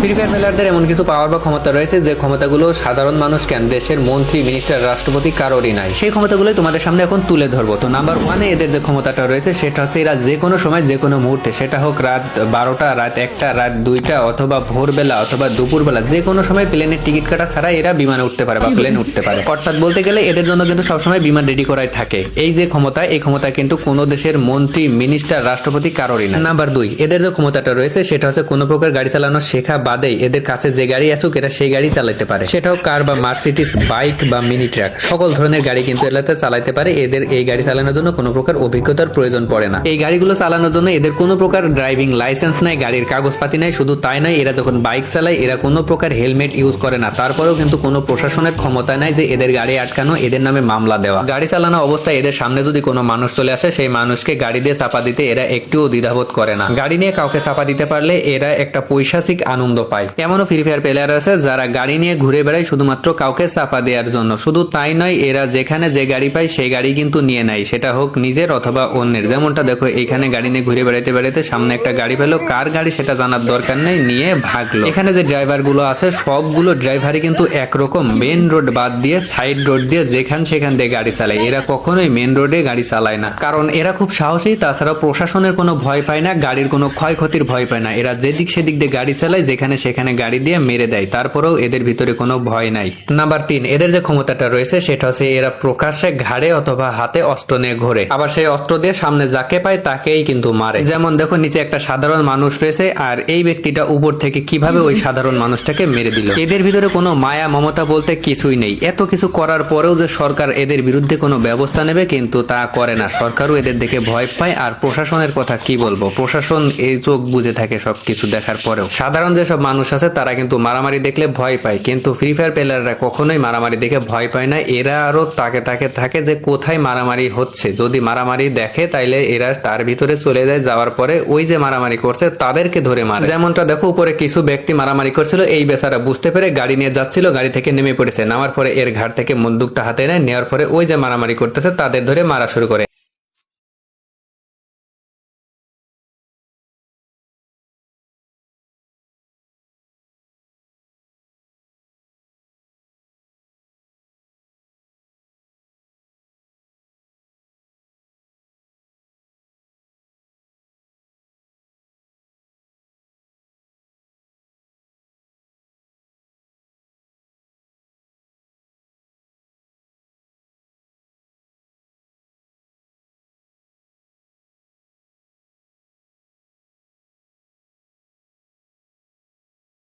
Free fire প্লেয়ারদের এমন কিছু পাওয়ার বা ক্ষমতা রয়েছে যে ক্ষমতাগুলো সাধারণ মানুষ কেন, দেশের মন্ত্রী, মিনিস্টার, রাষ্ট্রপতি কারোরই নাই। সেই ক্ষমতাগুলোই তোমাদের সামনে এখন তুলে ধরবো। তো নাম্বার 1-এ এদের যে ক্ষমতাটা রয়েছে সেটা হচ্ছে এরা যে কোনো সময় যে কোনো মুহূর্তে, সেটা হোক রাত 12টা, রাত 1টা, রাত 2টা, অথবা ভোরবেলা অথবা দুপুরবেলা, যে কোনো সময় প্লেনের টিকিট কাটা ছাড়া এরা বিমানে উঠতে পারে বা প্লেন উঠতে পারে। অর্থাৎ বলতে গেলে এদের জন্য কিন্তু সবসময় বিমান রেডি করাই থাকে। এই যে ক্ষমতা, এই ক্ষমতা কিন্তু কোনো দেশের মন্ত্রী, মিনিস্টার, রাষ্ট্রপতি কারোরই না। নাম্বার 2, এদের যে ক্ষমতাটা রয়েছে সেটা হচ্ছে কোনো প্রকার গাড়ি চালানো শেখা বাদেই এদের কাছে যে গাড়ি আসুক এরা সেই গাড়ি চালাতে পারে। সেটাও কার বা মার্সিডিজ, বাইক বা মিনি ট্রাক, সকল ধরনের গাড়ি কিন্তু এলাতে চালাতে পারে। এদের এই গাড়ি চালানোর জন্য কোনো প্রকার অভিজ্ঞতার প্রয়োজন পড়ে না। এই গাড়িগুলো চালানোর জন্য এদের কোনো প্রকার ড্রাইভিং লাইসেন্স নাই, গাড়ির কাগজপাতি নাই। শুধু তাই নয়, এরা যখন বাইক চালায় এরা কোনো প্রকার হেলমেট ইউজ করে না। তারপরেও কিন্তু কোনো প্রশাসনের ক্ষমতা নাই যে এদের গাড়ি আটকানো, এদের নামে মামলা দেওয়া। গাড়ি চালানো অবস্থায় এদের সামনে যদি কোনো মানুষ চলে আসে, সেই মানুষকে গাড়ি দিয়ে চাপা দিতে এরা একটুও দ্বিধাবোধ করে না। গাড়ি নিয়ে কাউকে চাপা দিতে পারলে এরা একটা পৈশাচিক আনন্দ পায়। এমনও ফ্রি ফায়ার প্লেয়ার আছে যারা গাড়ি নিয়ে ঘুরে বেড়ায় শুধুমাত্র কাউকে চাপা দেওয়ার জন্য। শুধু তাই নয়, এরা যেখানে যে গাড়ি পায় সেই গাড়ি কিন্তু নিয়ে নেয়, সেটা হোক নিজের অথবা অন্যের। যেমনটা দেখো, এখানে গাড়ি নিয়ে ঘুরে বেড়াইতে বেড়াইতে সামনে একটা গাড়ি পেলো, কার গাড়ি সেটা জানার দরকার নেই, নিয়ে ভাগলো। এখানে যে ড্রাইভার গুলো আছে সবগুলো ড্রাইভারই কিন্তু একরকম, মেন রোড বাদ দিয়ে সাইড রোড দিয়ে যেখান সেখান দিয়ে গাড়ি চালায়। এরা কখনোই মেন রোডে গাড়ি চালায় না, কারণ এরা খুব সাহসী। তাছাড়া প্রশাসনের কোনো ভয় পায় না, গাড়ির কোনো ক্ষয়ক্ষতির ভয় পায় না। এরা যেদিক সেদিক দিয়ে গাড়ি চালায়, যেখানে সেখানে গাড়ি দিয়ে মেরে দেয়, তারপরেও এদের ভিতরে কোনো ভয় নাই। নাম্বার 3, এদের যে ক্ষমতাটা রয়েছে সেটা হচ্ছে এরা প্রকাশ্যে ঘাড়ে অথবা হাতে অস্ত্র নিয়ে ঘোরে, আবার সেই অস্ত্র দিয়ে সামনে যাকে পায় তাকেই কিন্তু মারে। যেমন দেখো, নিচে একটা সাধারণ মানুষ রয়েছে আর এই ব্যক্তিটা উপর থেকে কিভাবে ওই সাধারণ মানুষটাকে মেরে দিল। এদের ভিতরে কোনো মায়া মমতা বলতে কিছুই নেই। এত কিছু করার পরেও যে সরকার এদের বিরুদ্ধে কোনো ব্যবস্থা নেবে, কিন্তু তা করে না। সরকারও এদের দেখে ভয় পায়। আর প্রশাসনের কথা কি বলবো, প্রশাসন এই চোখ বুঝে থাকে সবকিছু দেখার পরেও। সাধারণ যেসব মানুষ আছে তারা কিন্তু মারামারি দেখলে ভয় পায়, কিন্তু ফ্রি ফায়ার প্লেয়াররা কখনোই মারামারি দেখে ভয় পায় না। এরা আরো তাকে থাকে যে কোথায় মারামারি হচ্ছে। যদি মারামারি দেখে তাইলে এরা তার ভিতরে চলে যায়, যাওয়ার পরে ওই যে মারামারি করছে তাদেরকে ধরে মারে। যেমনটা দেখো, উপরে কিছু ব্যক্তি মারামারি করছিল, এই বেচারা বুঝতে পেরে গাড়ি নিয়ে যাচ্ছিল, গাড়ি থেকে নেমে পড়েছে। নামার পরে এর ঘাট থেকে বন্দুকটা হাতে নেয়, নেওয়ার পরে ওই যে মারামারি করতেছে তাদের ধরে মারা শুরু করে।